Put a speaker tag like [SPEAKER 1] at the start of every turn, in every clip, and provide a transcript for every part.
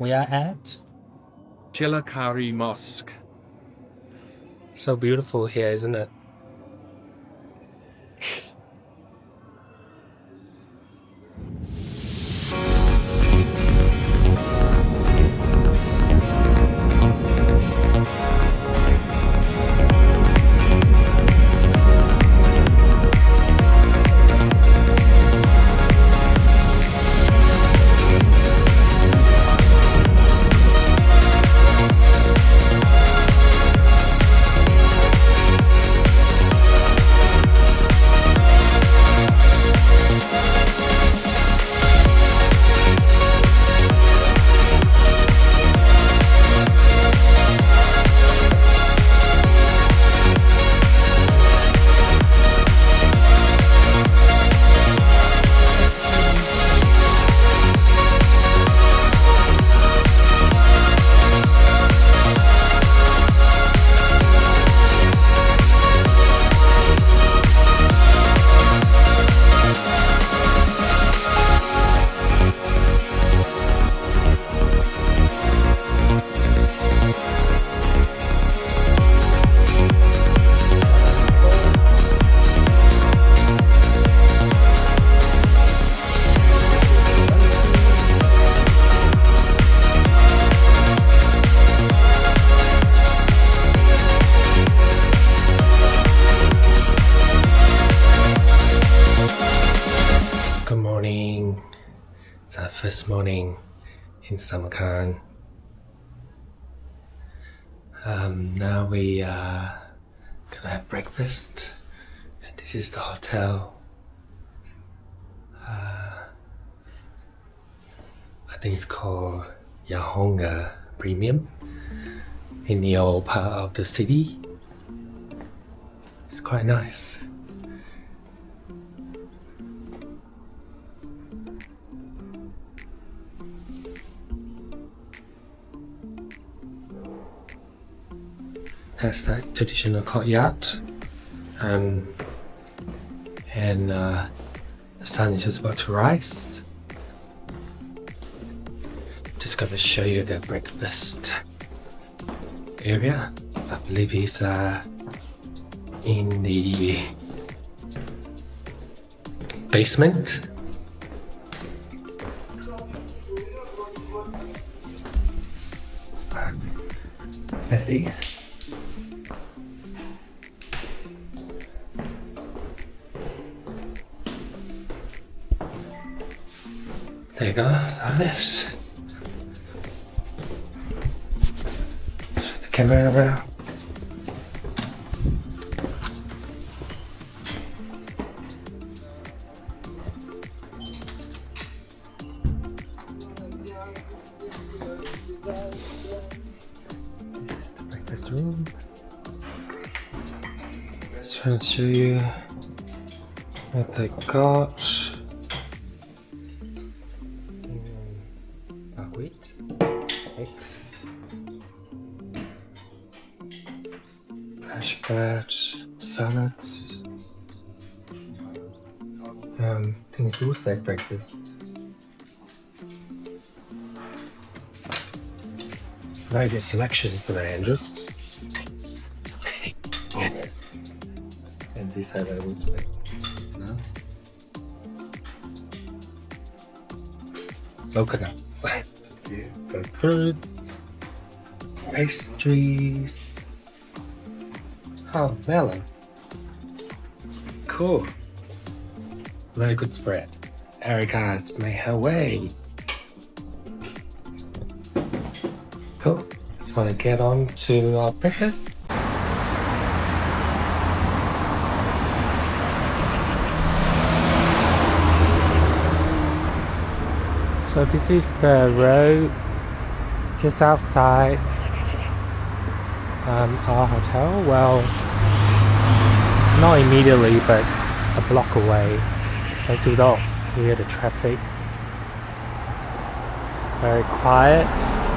[SPEAKER 1] We are at
[SPEAKER 2] Tilya-Kori Mosque.
[SPEAKER 1] so beautiful here, isn't it? It's our first morning in Samarkand. Now we are gonna have breakfast, and this is the hotel. I think it's called Jahongir Premium in the old part of the city. It's quite nice. Has that traditional courtyard, and the sun is just about to rise. Just gonna show you the breakfast area. I believe it's in the basement. There it is. There you go, that is. The camera around. This is the breakfast room. Just trying to show you what they got. Wheat, eggs, fresh bread, salads. I think it's Uzbek breakfast. Very good selections today, Andrew. Yes. And these are the Uzbek nuts. Coconuts. The fruits, pastries. Oh, melon. Cool. Very good spread. Erica has made her way. Cool. Just want to get on to our breakfast. So this is the road just outside our hotel. Well, not immediately, but a block away. As you don't hear the traffic. It's very quiet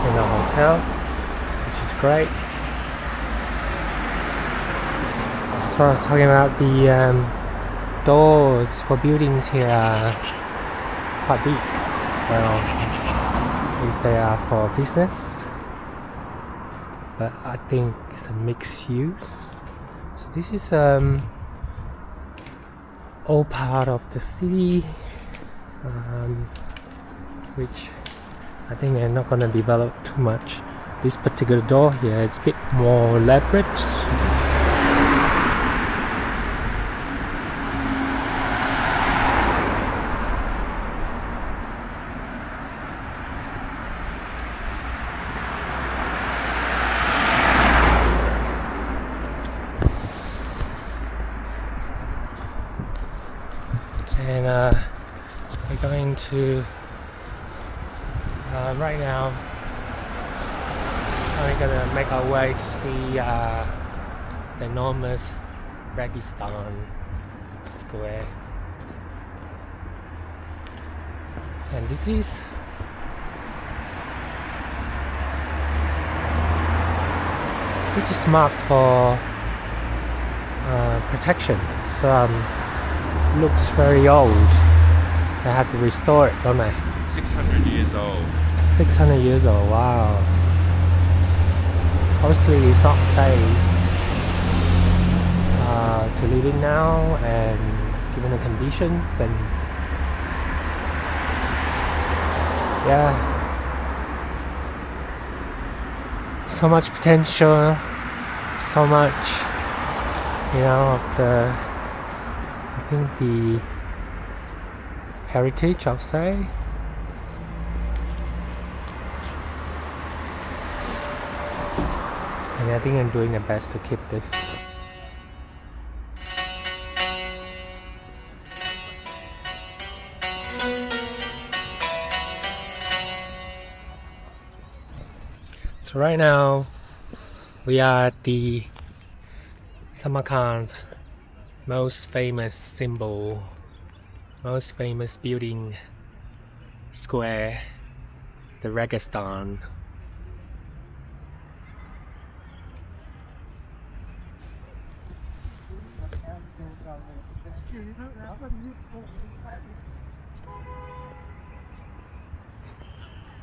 [SPEAKER 1] in the hotel, which is great. So I was talking about the doors for buildings here are quite big. Well, if they are for business, but I think it's a mixed use. So this is all part of the city, which I think they're not gonna develop too much. This particular door here is a bit more elaborate. And we're going to right now we're gonna make our way to see the enormous Registan square, and this is marked for protection, so looks very old. They had to restore it, don't they?
[SPEAKER 2] 600 years old.
[SPEAKER 1] 600 years old, wow. Obviously it's not safe to live in now, and given the conditions, and yeah, so much potential, so much, you know, of the, I think the heritage, I'll say. And I think I'm doing the best to keep this. So right now we are at the Samarkand's most famous symbol, most famous building, square, the Registan.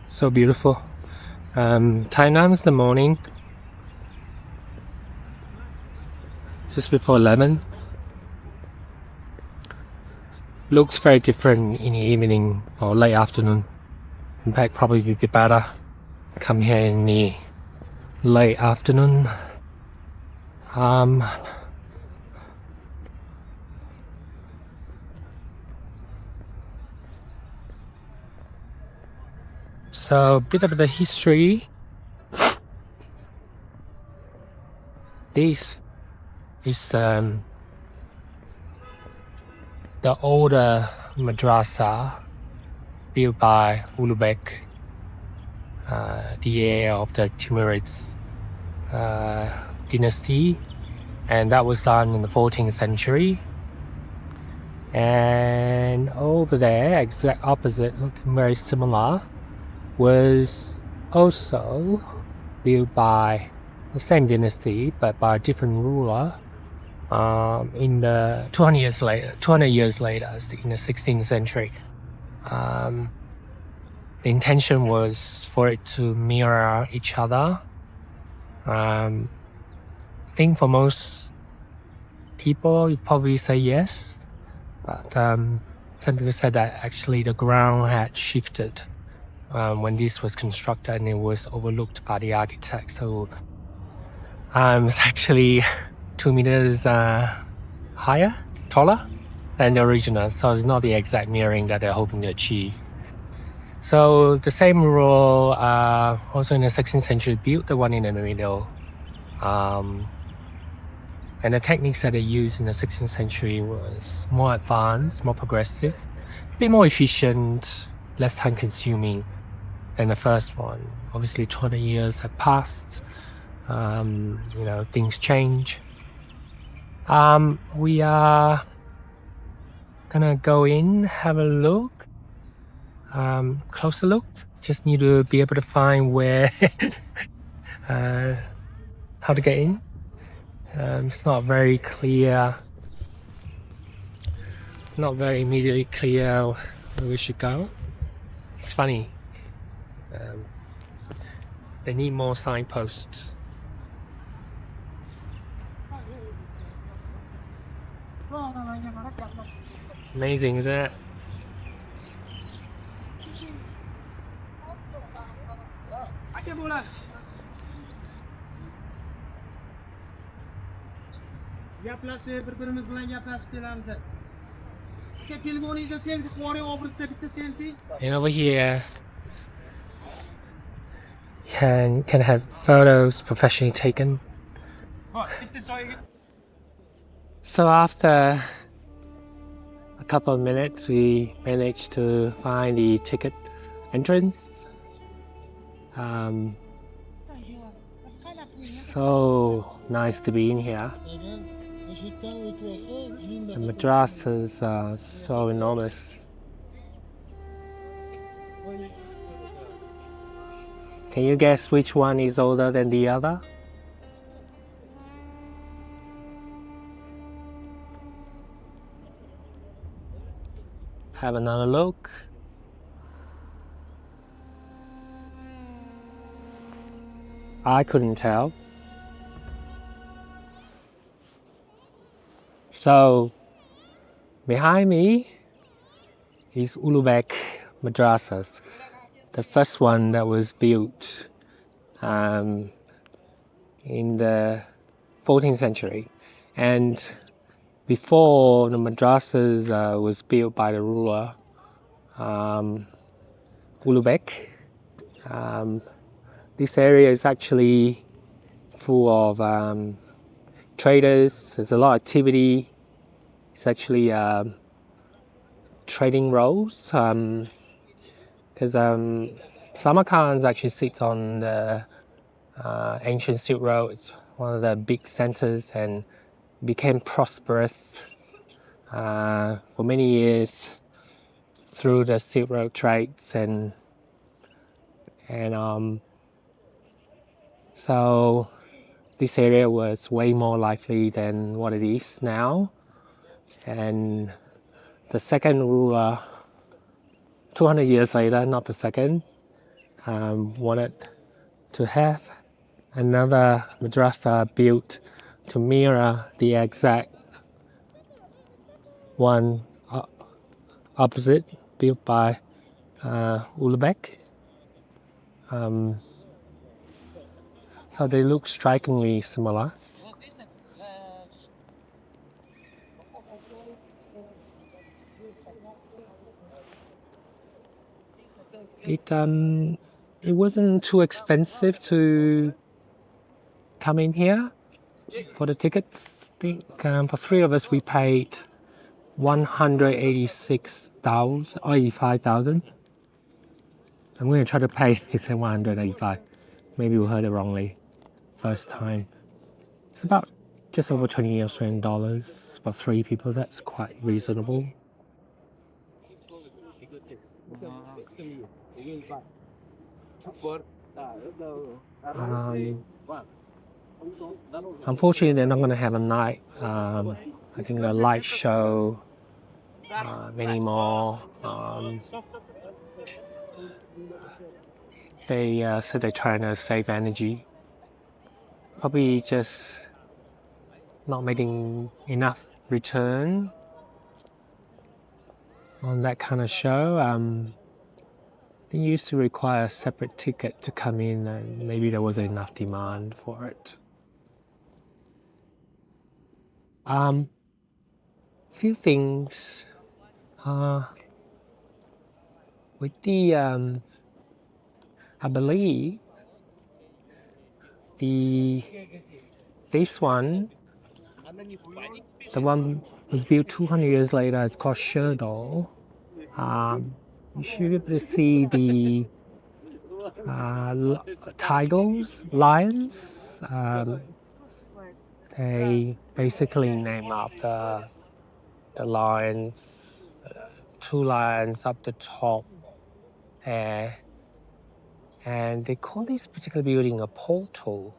[SPEAKER 1] So beautiful. Time now is the morning, just before 11. Looks very different in the evening or late afternoon. In fact, probably would be better come here in the late afternoon. So a bit of the history. This is the older madrasah built by Ulugh Beg, the heir of the Timurids dynasty, and that was done in the 14th century. And over there, exact opposite, looking very similar, was also built by the same dynasty but by a different ruler in the 200 years later, in the 16th century. The intention was for it to mirror each other. I think for most people you probably say yes, but some people said that actually the ground had shifted when this was constructed, and it was overlooked by the architect. So it's actually 2 meters higher, taller than the original. So it's not the exact mirroring that they're hoping to achieve. So the same rule also in the 16th century built the one in the middle. And the techniques that they used in the 16th century was more advanced, more progressive, a bit more efficient, less time consuming than the first one. Obviously 20 years have passed, things change. We are gonna go in, have a look, closer look. Just need to be able to find where, how to get in. It's not very clear, not very immediately clear where we should go. It's funny, They need more signposts. Amazing, isn't it? And over here can have photos professionally taken. So after a couple of minutes we managed to find the ticket entrance. So nice to be in here. The madrasahs are so enormous. Can you guess which one is older than the other? Have another look. I couldn't tell. So behind me is Ulugh Beg Madrasah, the first one that was built in the 14th century. And before the madrasahs was built by the ruler Ulugh Beg, this area is actually full of traders. There's a lot of activity. It's actually trading roads because Samarkand actually sits on the ancient Silk Road. It's one of the big centers and became prosperous for many years through the Silk Road trades and so this area was way more lively than what it is now. And the second ruler, 200 years later, not the second, wanted to have another madrasah built to mirror the exact one opposite, built by Ulugh Beg. So they look strikingly similar. It wasn't too expensive to come in here for the tickets. I think for three of us we paid 186,000 or 85,000. I'm going to try to pay. He said 185. Maybe we heard it wrongly. First time. It's about just over 20 Australian dollars for three people. That's quite reasonable. Unfortunately, they're not going to have a night. I think the light show anymore. They said they're trying to save energy. Probably just not making enough return on that kind of show. They used to require a separate ticket to come in, and maybe there wasn't enough demand for it. Few things with the I believe this one, the one was built 200 years later. It's called Sherdor. You should be able to see the tigers, lions. They basically name after the lions, two lions up the top there. And they call this particular building a portal.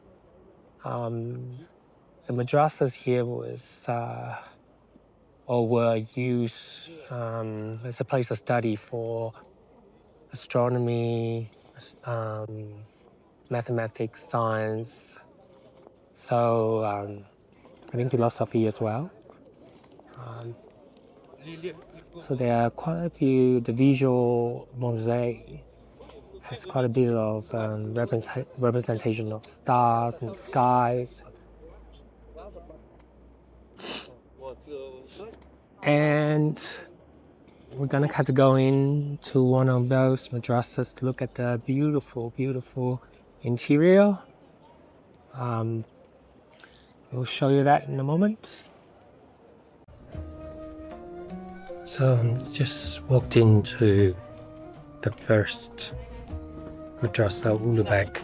[SPEAKER 1] The madrasahs here was or were used as a place of study for astronomy, mathematics, science, so I think philosophy as well. So there are quite a few. The visual mosaic has quite a bit of representation of stars and skies. And we're gonna have to go into one of those madrasahs to look at the beautiful, beautiful interior. We'll show you that in a moment. So just walked into the first madrasah, Ulugh Beg.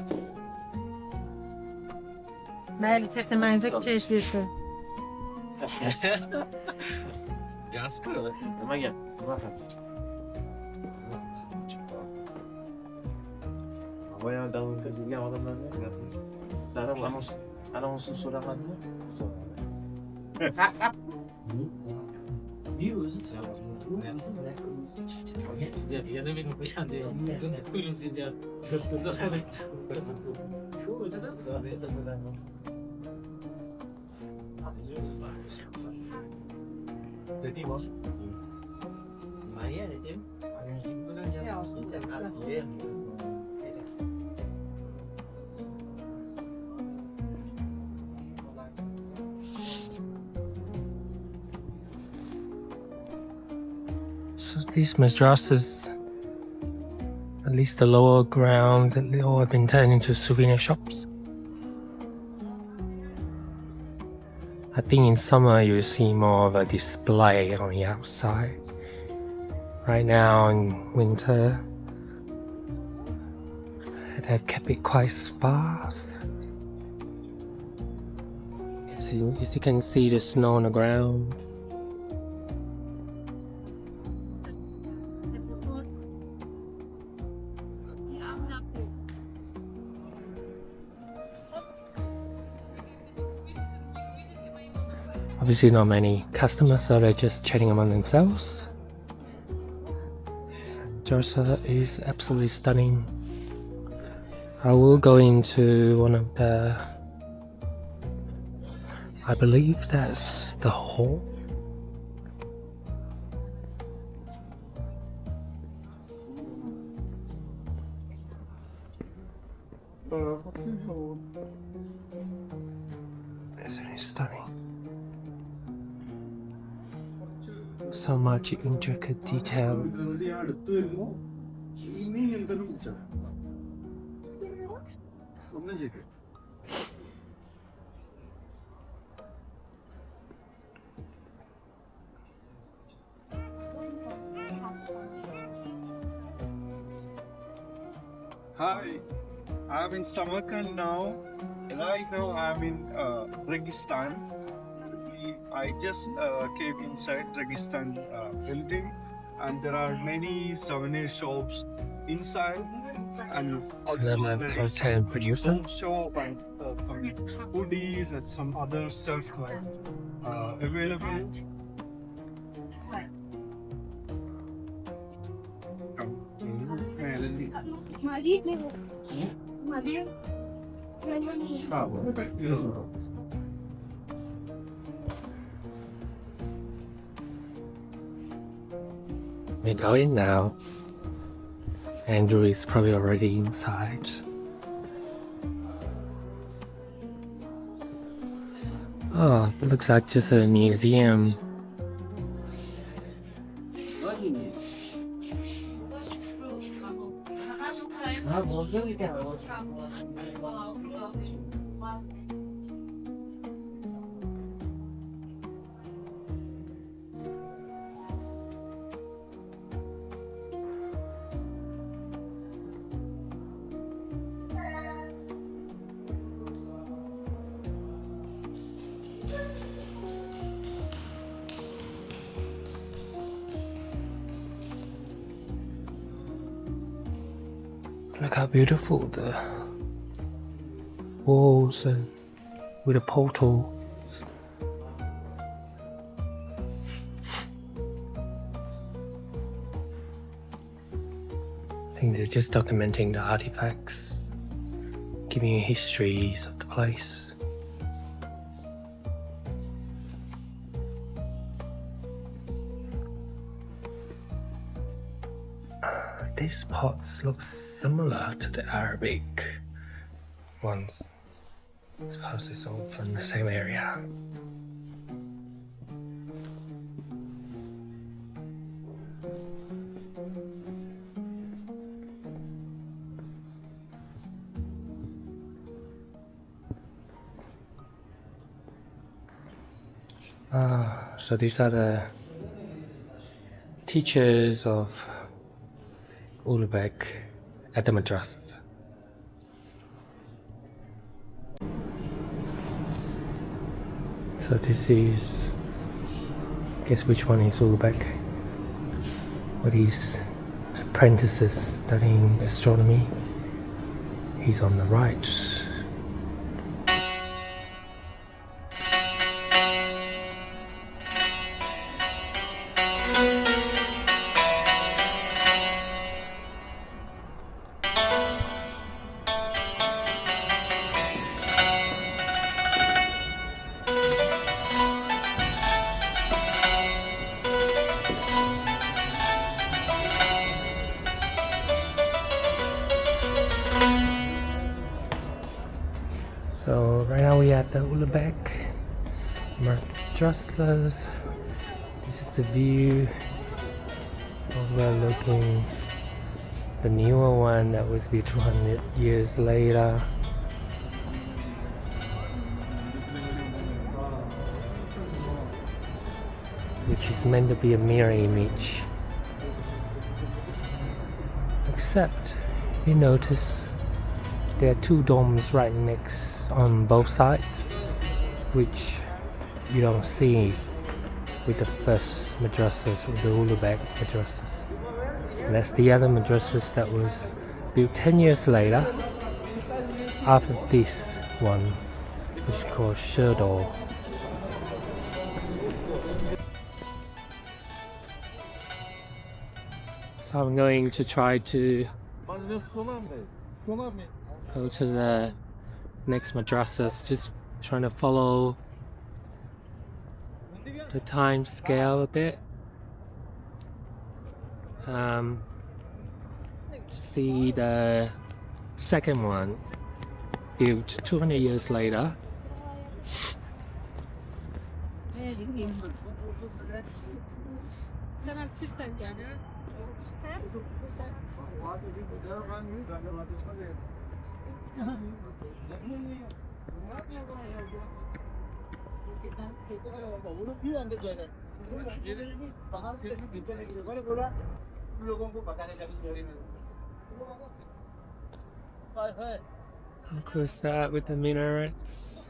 [SPEAKER 1] So these madrasahs, at least the lower grounds, they all have been turned into souvenir shops. I think in summer you see more of a display on the outside. Right now in winter, they've kept it quite sparse. As you can see, the snow on the ground. Obviously not many customers, so they're just chatting among themselves. Madrasah is absolutely stunning. I will go into one of the, I believe that's the hall. Isn't it stunning? So much intricate detail.
[SPEAKER 3] Hi, I'm in Samarkand now. Right now I'm in Registan. I just came inside Registan building, and there are many souvenir shops inside, and also there is
[SPEAKER 1] producer.
[SPEAKER 3] shop and some hoodies and some other stuff available.
[SPEAKER 1] We go in now. Andrew is probably already inside. Oh, it looks like just a museum. Look how beautiful the walls and with a portal. I think think they're just documenting the artifacts, giving you histories of the place. These pots look similar to the Arabic ones. I suppose it's all from the same area. So these are the teachers of Ulugh Beg at the Madrasahs. So this is, guess which one is Ulugh Beg? With his apprentices studying astronomy. He's on the right. So right now we are at the Ulugh Beg Madrasahs. This is the view overlooking the newer one that was built 200 years later. Which is meant to be a mirror image. Except, if you notice, there are two domes right next on both sides, which you don't see with the first madrasahs, with the Ulugh Beg Madrasahs. And that's the other madrasahs that was built 10 years later after this one, which is called Sherdor. So I'm going to try to go to the next madrasahs, just trying to follow the time scale a bit. To see the second one built 200 years later. Of course, that with the minarets.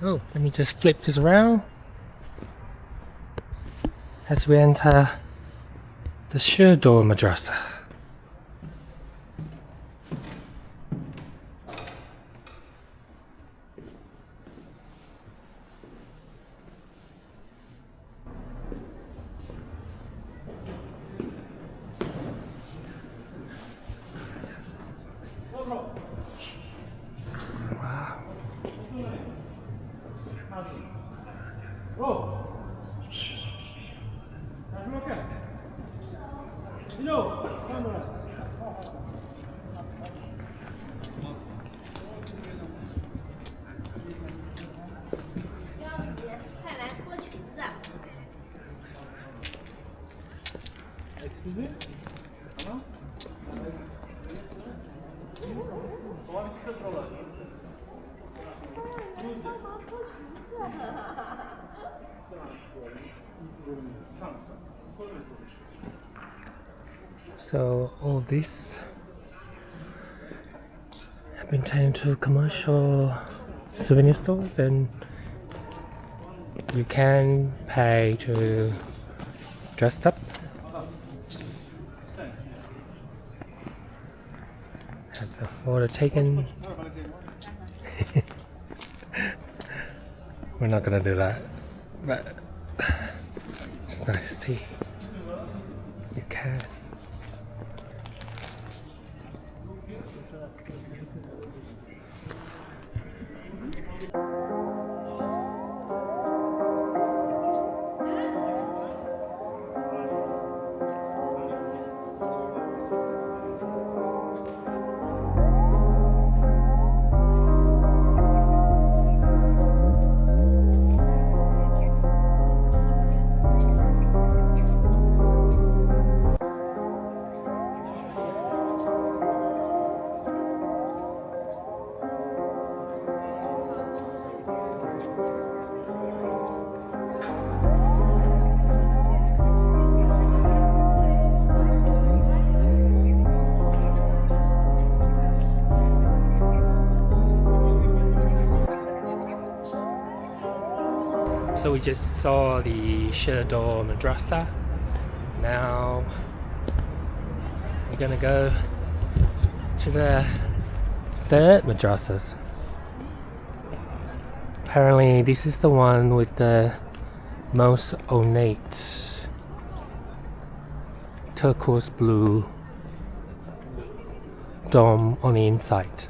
[SPEAKER 1] Oh, let me just flip this around as we enter the Sherdor Madrasah. So all this have been turned into commercial souvenir stores, and you can pay to dress up. Have the photo taken. We're not gonna do that, but it's nice to see. You can. So we just saw the Sherdor Madrasah. Now we're gonna go to the third madrasahs. Apparently this is the one with the most ornate turquoise blue dome on the inside.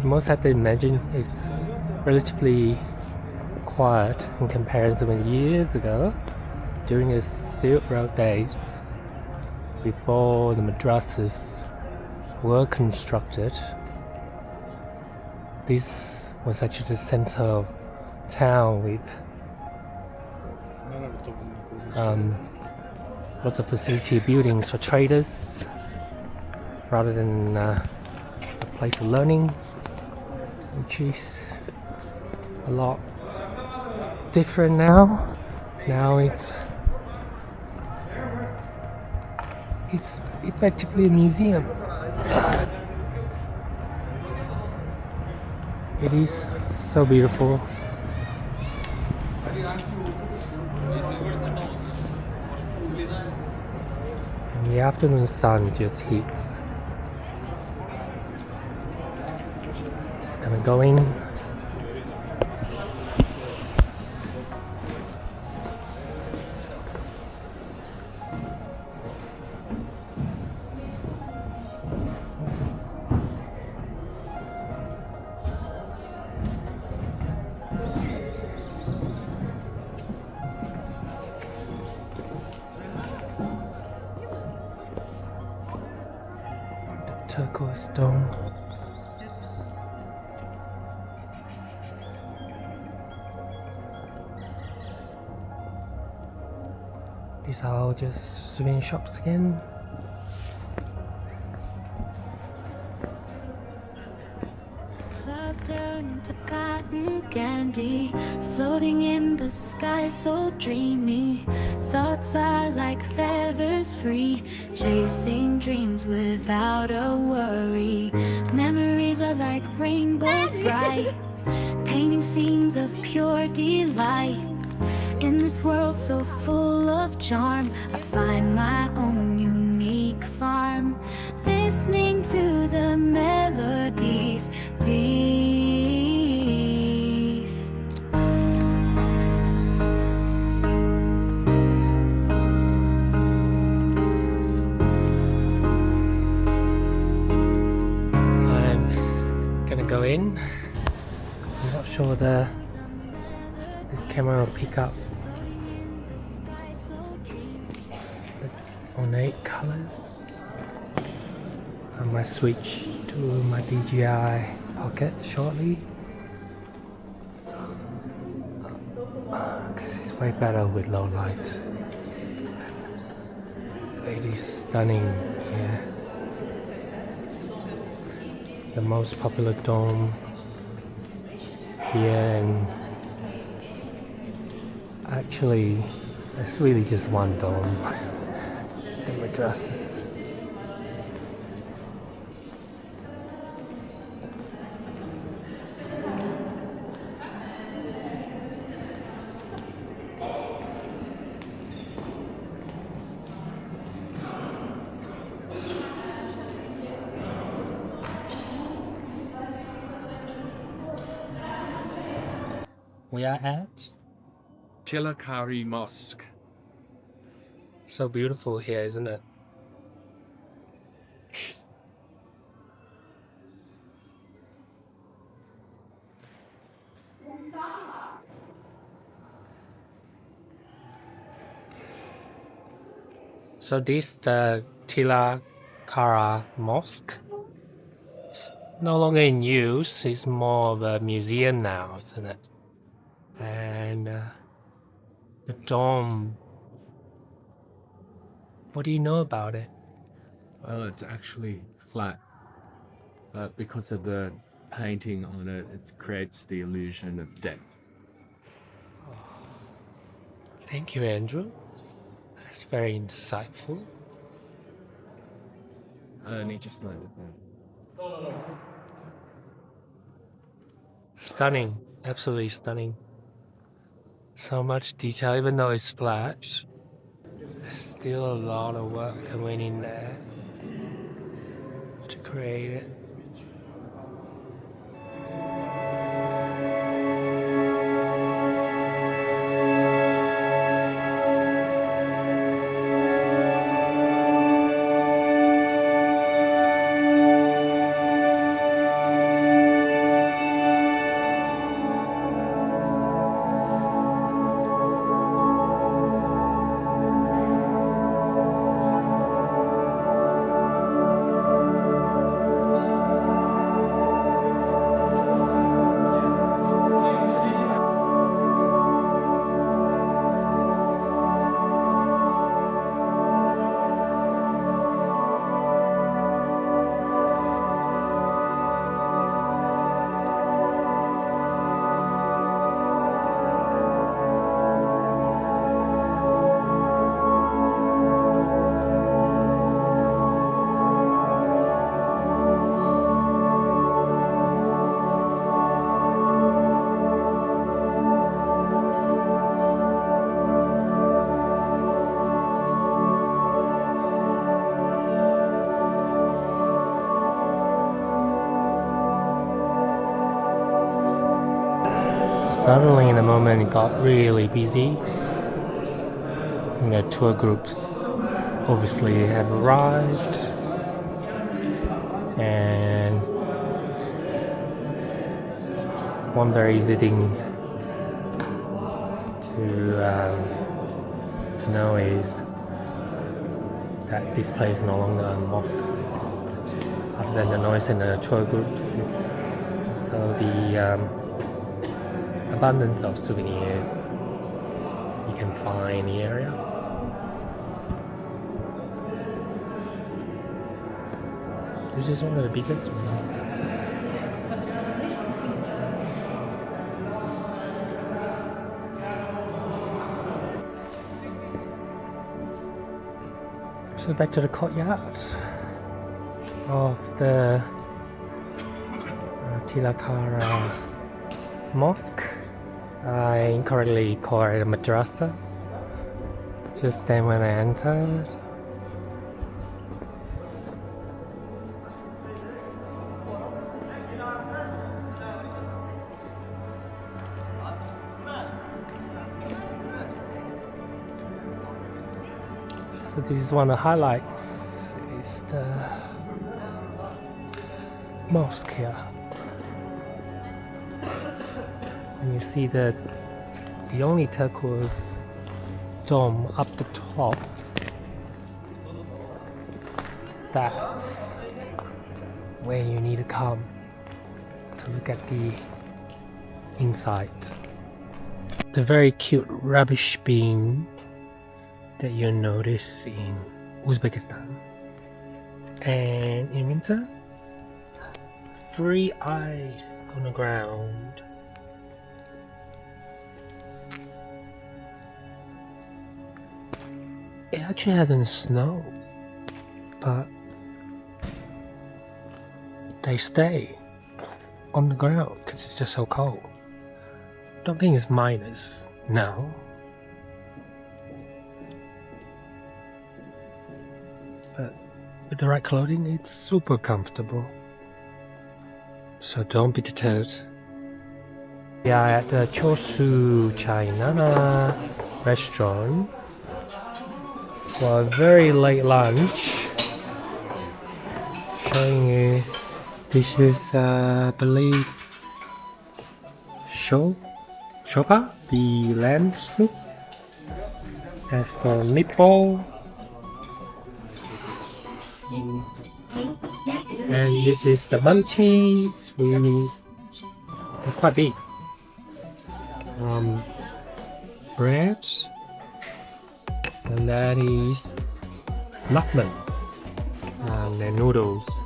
[SPEAKER 1] You must have to imagine it's relatively quiet in comparison with years ago during the Silk Road days, before the madrasas were constructed. This was actually the center of town with lots of facility buildings for traders rather than a place of learning, which is a lot different now. Now it's effectively a museum. It is so beautiful. And the afternoon sun just hits. Just gonna go in. Turquoise dome. These are all just souvenir shops again.
[SPEAKER 4] Clouds turn into cotton candy, floating in the sky so dreamy. Thoughts are like feathers free, chasing dreams without a worry. Memories are like rainbows bright, painting scenes of pure delight. In this world so full of charm, I find my own unique farm, listening to the melodies. Peace.
[SPEAKER 1] I'm gonna go in. I'm not sure whether this camera will pick up the ornate colors. I might switch to my DJI Pocket shortly. Because it's way better with low light. It is stunning here. The most popular dome here, and actually it's really just one dome. The Madrasahs. We are at
[SPEAKER 2] Tilya-Kori Mosque.
[SPEAKER 1] so beautiful here, isn't it? So this the Tilya-Kori Mosque. It's no longer in use. It's more of a museum now, isn't it? And the dome. What do you know about it?
[SPEAKER 2] Well, it's actually flat, but because of the painting on it, it creates the illusion of depth.
[SPEAKER 1] Thank you, Andrew. That's very insightful.
[SPEAKER 2] I only just landed there.
[SPEAKER 1] Stunning, absolutely stunning. So much detail, even though it's flat. There's still a lot of work that went in there to create it. Suddenly, in a moment, it got really busy. And the tour groups obviously have arrived, and one very easy thing to know is that this place is no longer a mosque, other than the noise in the tour groups. So the abundance of souvenirs you can find in the area. This is one of the biggest ones. So back to the courtyard of the Tilya-Kori Mosque. I incorrectly called it a madrasah just then when I entered. So this is one of the highlights, is the mosque here. And you see the only turquoise dome up the top, that's where you need to come to look at the inside. The very cute rubbish bin that you notice in Uzbekistan. And in winter, free ice on the ground. It actually hasn't snowed, but they stay on the ground because it's just so cold. Don't think it's minus now. But with the right clothing, it's super comfortable. So don't be deterred. We are at the Chorsu Chaihana restaurant for a very late lunch. Showing you, this is I believe Shurpa, the lamb soup. That's the meatball. And this is the Manti. They're quite big. Bread. And that is Lagman. And then noodles.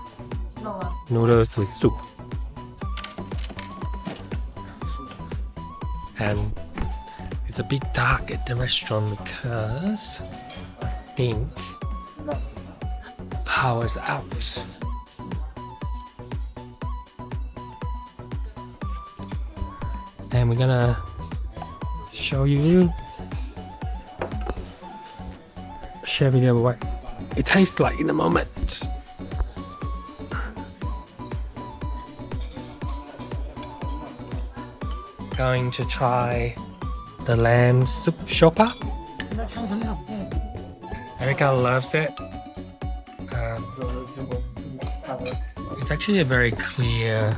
[SPEAKER 1] Noodles with soup. And it's a bit dark at the restaurant because I think power's out. And we're gonna show you, share video what it tastes like in a moment. Going to try the lamb soup shurpa. Erica loves it. It's actually a very clear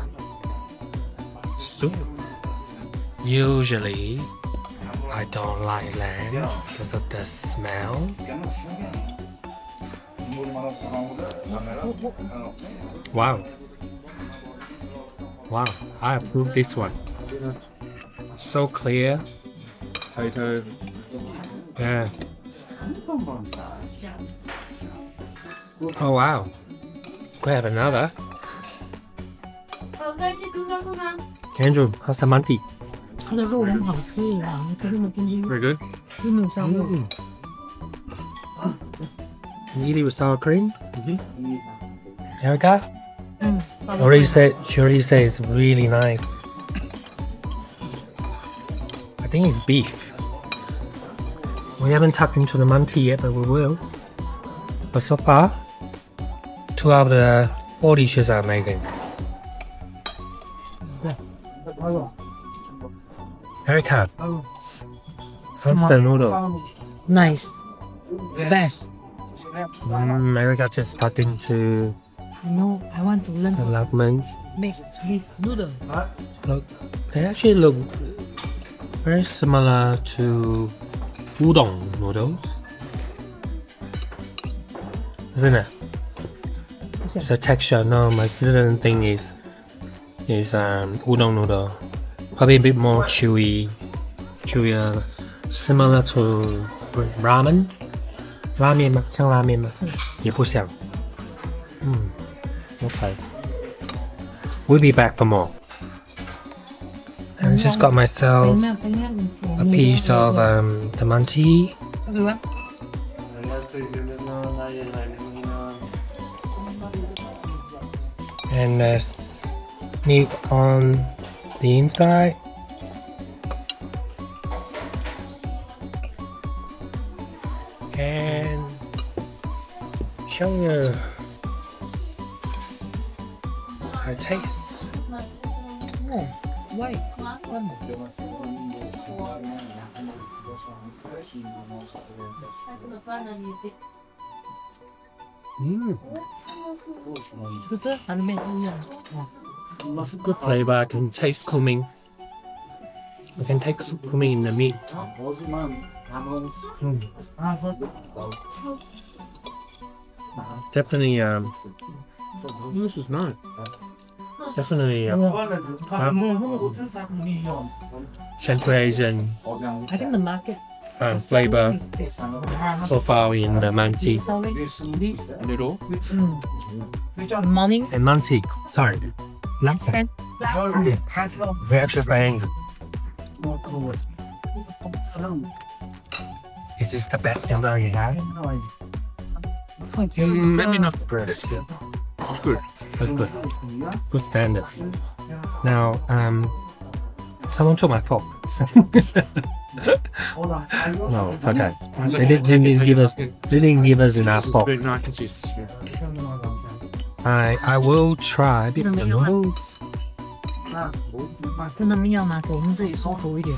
[SPEAKER 1] soup. Usually, I don't like lamb because of the smell. Wow. Wow, I approve this one. So clear.
[SPEAKER 2] Potato.
[SPEAKER 1] Yeah. Oh wow. We have another. Andrew, how's the Manti?
[SPEAKER 5] 它的肉很好吃啊，它那么跟
[SPEAKER 2] Very good.
[SPEAKER 5] 又没有烧肉。
[SPEAKER 1] You eat it with sour cream? Erica? She already said it's really nice. I think it's beef. We haven't tapped into the Manti yet, but we will. But so far, 2 out of the 4 dishes are amazing. Erica, how's the noodle?
[SPEAKER 5] Nice, best.
[SPEAKER 1] Erica just starting to
[SPEAKER 5] No, I want to learn
[SPEAKER 1] the
[SPEAKER 5] to
[SPEAKER 1] Lagmans.
[SPEAKER 5] make this noodle.
[SPEAKER 1] Look, they actually look very similar to udon noodles, isn't it? It's a texture. No, my certain thing is udon noodle. Probably a bit more chewier, similar to ramen. 拉面吗？像拉面吗？也不像。Okay. We'll be back for more. I just got myself a piece of the Manti. And there's meat on the inside. And show you how it tastes.
[SPEAKER 5] Oh, why?
[SPEAKER 1] It's a good flavor. I can taste cumin. I can taste cumin in the meat. Definitely
[SPEAKER 2] This is nice.
[SPEAKER 1] Definitely Central Asian
[SPEAKER 5] I think the market
[SPEAKER 1] flavor
[SPEAKER 5] is this.
[SPEAKER 1] profile in the Manti
[SPEAKER 5] This.
[SPEAKER 2] Noodle.
[SPEAKER 5] Morning.
[SPEAKER 1] and Manti. Sorry, Lagman. We're actually friends. Is this the best number you have?
[SPEAKER 2] Maybe not the bread. It's good. It's good.
[SPEAKER 1] That's good. Good standard. Now, someone took my fork. No, it's okay. They didn't give us enough fork.
[SPEAKER 2] But no, I can see this here.
[SPEAKER 1] I will try the noodles.
[SPEAKER 5] 真的没有吗？给我们自己舒服一点。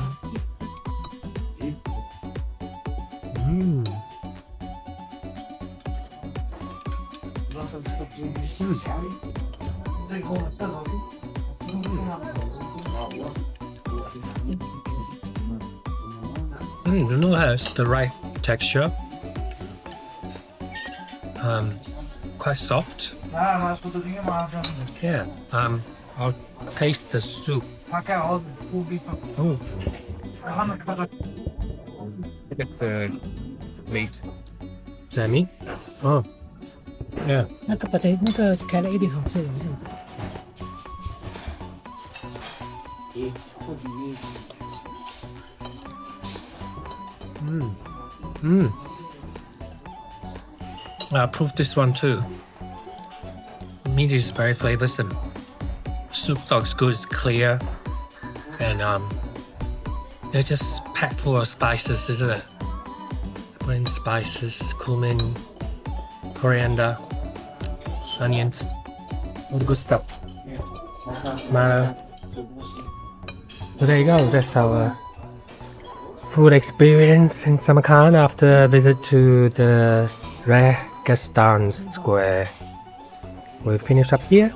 [SPEAKER 1] The noodle has the right texture. Quite soft. Yeah. I'll taste the soup. Oh.
[SPEAKER 2] Look at the meat.
[SPEAKER 1] Is that me? Oh. Yeah.
[SPEAKER 5] 那个 potato 那个 carrot 一定好吃，这样子。
[SPEAKER 1] I approve this one too. Meat is very flavorsome. Soup looks good, it's clear, and it's just packed full of spices, isn't it? Put spices, cumin, coriander, onions, all the good stuff. So there you go. That's our food experience in Samarkand after a visit to the Registan Square. We'll finish up here.